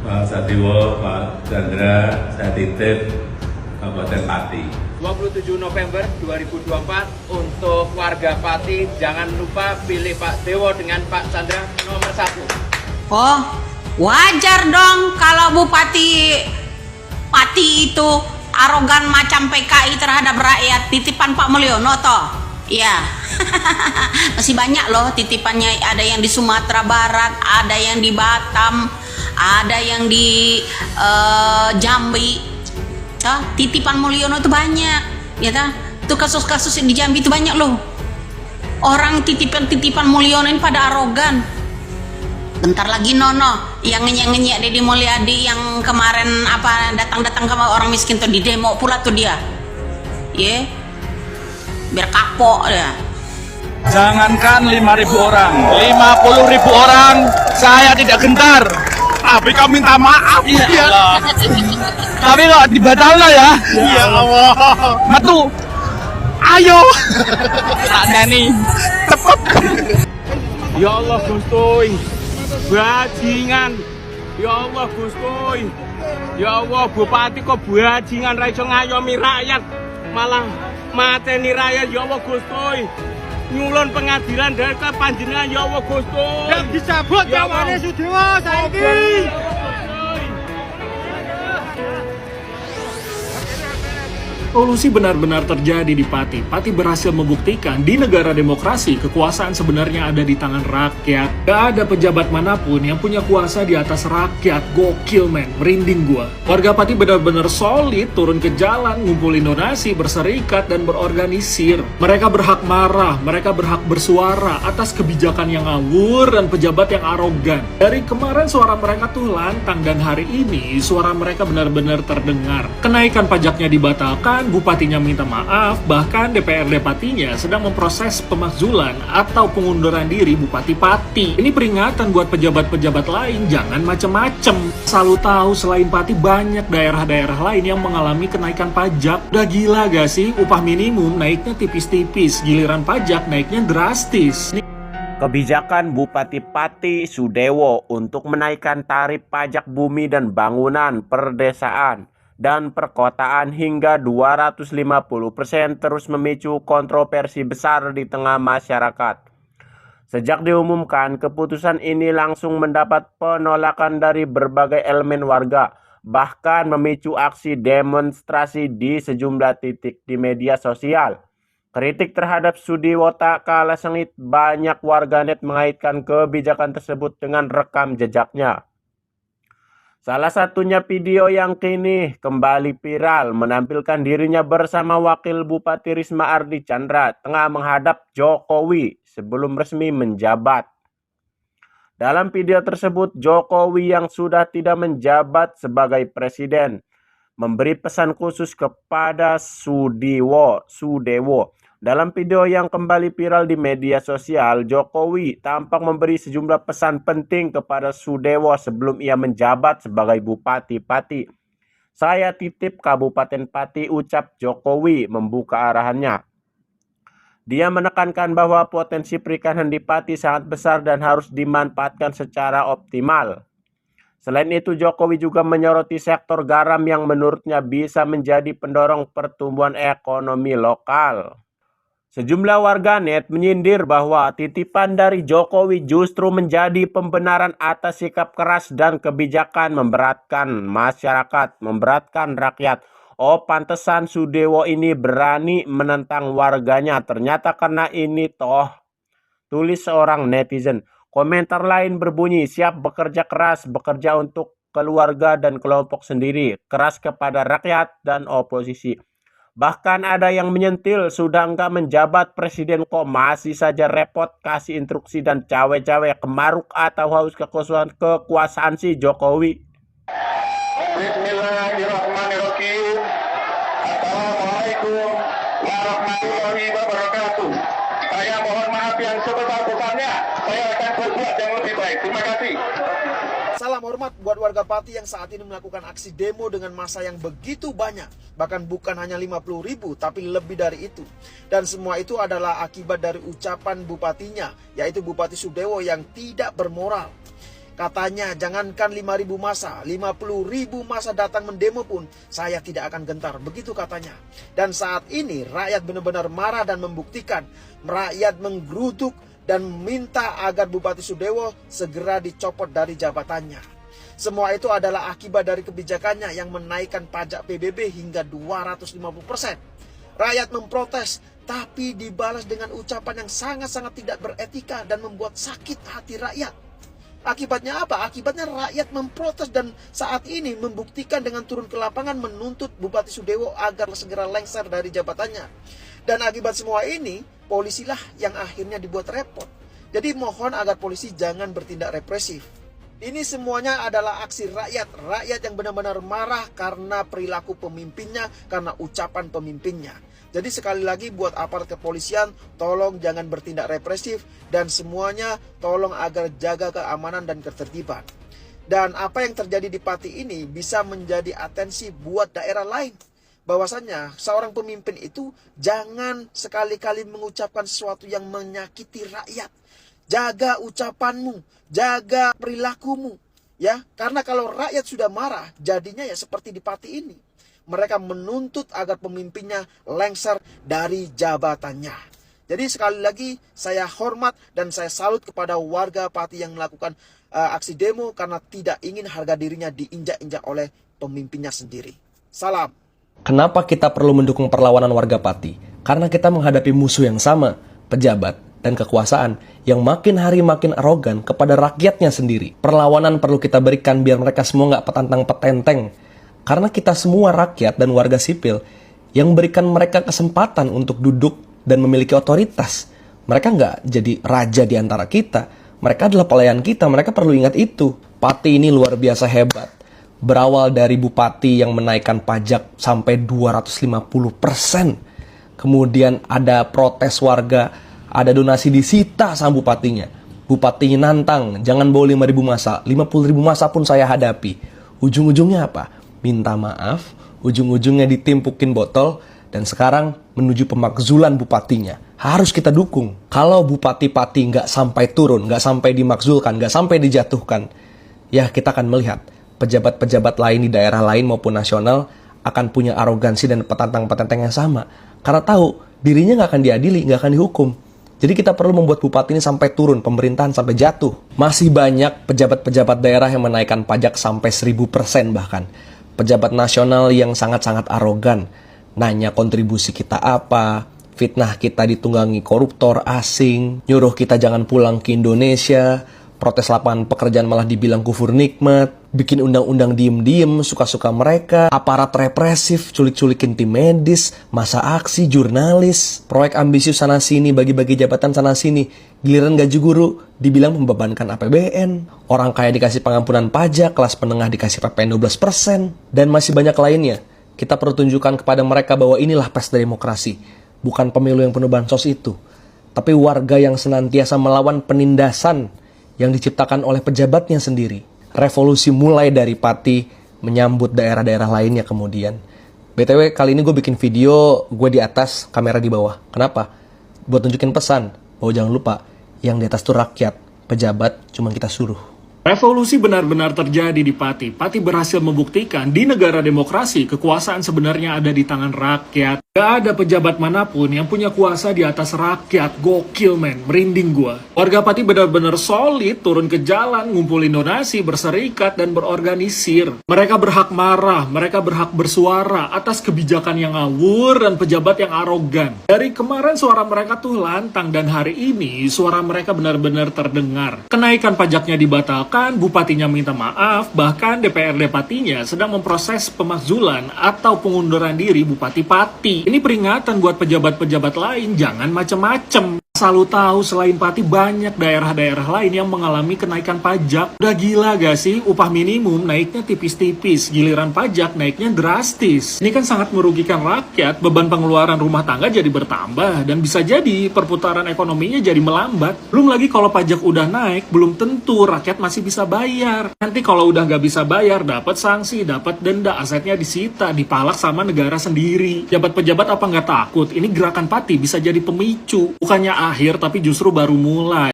Pak Sadiwo, Pak Chandra, saya titip Kabupaten Pati. 27 November 2024 untuk warga Pati, jangan lupa pilih Pak Dewo dengan Pak Chandra nomor 1. Oh, wajar dong kalau Bupati Pati itu arogan macam PKI terhadap rakyat. Titipan Pak Mulyono toh. Iya. Masih banyak loh titipannya, ada yang di Sumatera Barat, ada yang di Batam, ada yang di Jambi. Titipan Mulyono itu banyak, ya ta? Itu kasus-kasus di Jambi itu banyak loh. Orang titipan Mulyono ini pada arogan. Bentar lagi Nono yang ngenyek-ngenyek Deddy Mulyadi yang kemarin datang-datang ke orang miskin tuh di demo pula tuh dia. Ya. Biar kapok ya. Jangankan 5.000 orang, 50.000 orang saya tidak gentar. Tapi kau minta maaf ya. Tapi kok dibatalkan ya? Ya Allah. Matu. Ayo. Ada nih. Cepet. Ya Allah Gustoy. Bajingan. Ya Allah Gustoy. Ya Allah Bupati kok bajingan ra iso ngayomi rakyat. Malah mateni rakyat. Ya Allah Gustoy. Nyulun pengadilan dari ke panjenengan ya Allah Gustoy. Yang disabut nyawane Sudewo saiki. Revolusi benar-benar terjadi di Pati. Pati berhasil membuktikan di negara demokrasi kekuasaan sebenarnya ada di tangan rakyat. Gak ada pejabat manapun yang punya kuasa di atas rakyat. Gokil men, merinding gua. Warga Pati benar-benar solid, turun ke jalan, ngumpulin donasi, berserikat, dan berorganisir. Mereka berhak marah, mereka berhak bersuara atas kebijakan yang ngawur dan pejabat yang arogan. Dari kemarin suara mereka tuh lantang dan hari ini suara mereka benar-benar terdengar. Kenaikan pajaknya dibatalkan, bupatinya minta maaf, bahkan DPRD Patinya sedang memproses pemakzulan atau pengunduran diri Bupati Pati. Ini peringatan buat pejabat-pejabat lain, jangan macem-macem. Selalu tahu selain Pati banyak daerah-daerah lain yang mengalami kenaikan pajak. Udah gila gak sih? Upah minimum naiknya tipis-tipis, giliran pajak naiknya drastis. Kebijakan Bupati Pati Sudewo untuk menaikkan tarif pajak bumi dan bangunan perdesaan dan perkotaan hingga 250% terus memicu kontroversi besar di tengah masyarakat. Sejak diumumkan, keputusan ini langsung mendapat penolakan dari berbagai elemen warga, bahkan memicu aksi demonstrasi di sejumlah titik di media sosial. Kritik terhadap Sudewo tak kalah sengit, banyak warganet mengaitkan kebijakan tersebut dengan rekam jejaknya. Salah satunya video yang kini kembali viral menampilkan dirinya bersama Wakil Bupati Risma Ardi Chandra tengah menghadap Jokowi sebelum resmi menjabat. Dalam video tersebut, Jokowi yang sudah tidak menjabat sebagai presiden memberi pesan khusus kepada Sudewo. Dalam video yang kembali viral di media sosial, Jokowi tampak memberi sejumlah pesan penting kepada Sudewo sebelum ia menjabat sebagai Bupati Pati. Saya titip Kabupaten Pati, ucap Jokowi membuka arahannya. Dia menekankan bahwa potensi perikanan di Pati sangat besar dan harus dimanfaatkan secara optimal. Selain itu, Jokowi juga menyoroti sektor garam yang menurutnya bisa menjadi pendorong pertumbuhan ekonomi lokal. Sejumlah warganet menyindir bahwa titipan dari Jokowi justru menjadi pembenaran atas sikap keras dan kebijakan memberatkan masyarakat, memberatkan rakyat. Oh, pantesan Sudewo ini berani menentang warganya. Ternyata karena ini toh, tulis seorang netizen. Komentar lain berbunyi, siap bekerja keras, bekerja untuk keluarga dan kelompok sendiri, keras kepada rakyat dan oposisi. Bahkan ada yang menyentil, sudah enggak menjabat presiden kok masih saja repot kasih instruksi dan cawe-cawe, kemaruk atau haus kekuasaan si Jokowi. Bismillahirrahmanirrahim. Assalamualaikum warahmatullahi wabarakatuh. Saya mohon maaf yang sebesar-besarnya. Saya akan berbuat yang lebih baik. Terima kasih. Salam hormat buat warga Pati yang saat ini melakukan aksi demo dengan massa yang begitu banyak. Bahkan bukan hanya 50.000 tapi lebih dari itu. Dan semua itu adalah akibat dari ucapan bupatinya, yaitu Bupati Sudewo yang tidak bermoral. Katanya jangankan 5.000 massa, 50.000 massa datang mendemo pun saya tidak akan gentar. Begitu katanya. Dan saat ini rakyat benar-benar marah dan membuktikan. Rakyat menggeruduk dan meminta agar Bupati Sudewo segera dicopot dari jabatannya. Semua itu adalah akibat dari kebijakannya yang menaikkan pajak PBB hingga 250%. Rakyat memprotes, tapi dibalas dengan ucapan yang sangat-sangat tidak beretika dan membuat sakit hati rakyat. Akibatnya apa? Akibatnya rakyat memprotes dan saat ini membuktikan dengan turun ke lapangan menuntut Bupati Sudewo agar segera lengser dari jabatannya. Dan akibat semua ini, polisilah yang akhirnya dibuat repot. Jadi mohon agar polisi jangan bertindak represif. Ini semuanya adalah aksi rakyat. Rakyat yang benar-benar marah karena perilaku pemimpinnya, karena ucapan pemimpinnya. Jadi sekali lagi buat aparat kepolisian, tolong jangan bertindak represif dan semuanya tolong agar jaga keamanan dan ketertiban. Dan apa yang terjadi di Pati ini bisa menjadi atensi buat daerah lain. Bahwasannya seorang pemimpin itu jangan sekali-kali mengucapkan sesuatu yang menyakiti rakyat. Jaga ucapanmu, jaga perilakumu, ya. Karena kalau rakyat sudah marah, jadinya ya seperti di Pati ini. Mereka menuntut agar pemimpinnya lengser dari jabatannya. Jadi sekali lagi saya hormat dan saya salut kepada warga Pati yang melakukan aksi demo karena tidak ingin harga dirinya diinjak-injak oleh pemimpinnya sendiri. Salam. Kenapa kita perlu mendukung perlawanan warga Pati? Karena kita menghadapi musuh yang sama, pejabat dan kekuasaan yang makin hari makin arogan kepada rakyatnya sendiri. Perlawanan perlu kita berikan biar mereka semua nggak petantang-petenteng. Karena kita semua rakyat dan warga sipil yang berikan mereka kesempatan untuk duduk dan memiliki otoritas. Mereka nggak jadi raja di antara kita. Mereka adalah pelayan kita, mereka perlu ingat itu. Pati ini luar biasa hebat. Berawal dari bupati yang menaikkan pajak sampai 250%. Kemudian ada protes warga, ada donasi disita sama bupatinya. Bupatinya nantang, jangan bawa 5.000 massa, 50.000 massa pun saya hadapi. Ujung-ujungnya apa? Minta maaf, ujung-ujungnya ditimpukin botol, dan sekarang menuju pemakzulan bupatinya. Harus kita dukung. Kalau Bupati Pati nggak sampai turun, nggak sampai dimakzulkan, nggak sampai dijatuhkan, ya kita akan melihat pejabat-pejabat lain di daerah lain maupun nasional akan punya arogansi dan petantang-petenteng yang sama. Karena tahu dirinya nggak akan diadili, nggak akan dihukum. Jadi kita perlu membuat bupati ini sampai turun, pemerintahan sampai jatuh. Masih banyak pejabat-pejabat daerah yang menaikkan pajak sampai 1000% bahkan. Pejabat nasional yang sangat-sangat arogan. Nanya kontribusi kita apa, fitnah kita ditunggangi koruptor asing, nyuruh kita jangan pulang ke Indonesia, protes lapangan pekerjaan malah dibilang kufur nikmat, bikin undang-undang diem-diem, suka-suka mereka, aparat represif, culik-culikin tim medis, masa aksi, jurnalis, proyek ambisius sana-sini, bagi-bagi jabatan sana-sini, giliran gaji guru dibilang membebankan APBN, orang kaya dikasih pengampunan pajak, kelas menengah dikasih PPN 12%, dan masih banyak lainnya. Kita perlu tunjukkan kepada mereka bahwa inilah pesta demokrasi, bukan pemilu yang penuh bansos itu, tapi warga yang senantiasa melawan penindasan yang diciptakan oleh pejabatnya sendiri. Revolusi mulai dari Pati, menyambut daerah-daerah lainnya kemudian. BTW kali ini gue bikin video, gue di atas, kamera di bawah. Kenapa? Buat tunjukin pesan, bahwa jangan lupa, yang di atas tuh rakyat, pejabat cuma kita suruh. Revolusi benar-benar terjadi di Pati. Pati berhasil membuktikan di negara demokrasi kekuasaan sebenarnya ada di tangan rakyat. Gak ada pejabat manapun yang punya kuasa di atas rakyat. Gokil men, merinding gua. Warga Pati benar-benar solid, turun ke jalan, ngumpulin donasi, berserikat, dan berorganisir. Mereka berhak marah, mereka berhak bersuara atas kebijakan yang ngawur dan pejabat yang arogan. Dari kemarin suara mereka tuh lantang dan hari ini suara mereka benar-benar terdengar. Kenaikan pajaknya dibatalkan, bupatinya minta maaf, bahkan DPRD Patinya sedang memproses pemakzulan atau pengunduran diri Bupati Pati. Ini peringatan buat pejabat-pejabat lain, jangan macem-macem. Selalu tahu selain Pati banyak daerah-daerah lain yang mengalami kenaikan pajak. Udah gila gak sih? Upah minimum naiknya tipis-tipis, giliran pajak naiknya drastis. Ini kan sangat merugikan rakyat, beban pengeluaran rumah tangga jadi bertambah, dan bisa jadi perputaran ekonominya jadi melambat. Belum lagi kalau pajak udah naik, belum tentu rakyat masih bisa bayar. Nanti kalau udah gak bisa bayar, dapat sanksi, dapat denda, asetnya disita, dipalak sama negara sendiri. Jabat-pejabat apa nggak takut? Ini gerakan Pati bisa jadi pemicu. Bukannya akhir tapi justru baru mulai.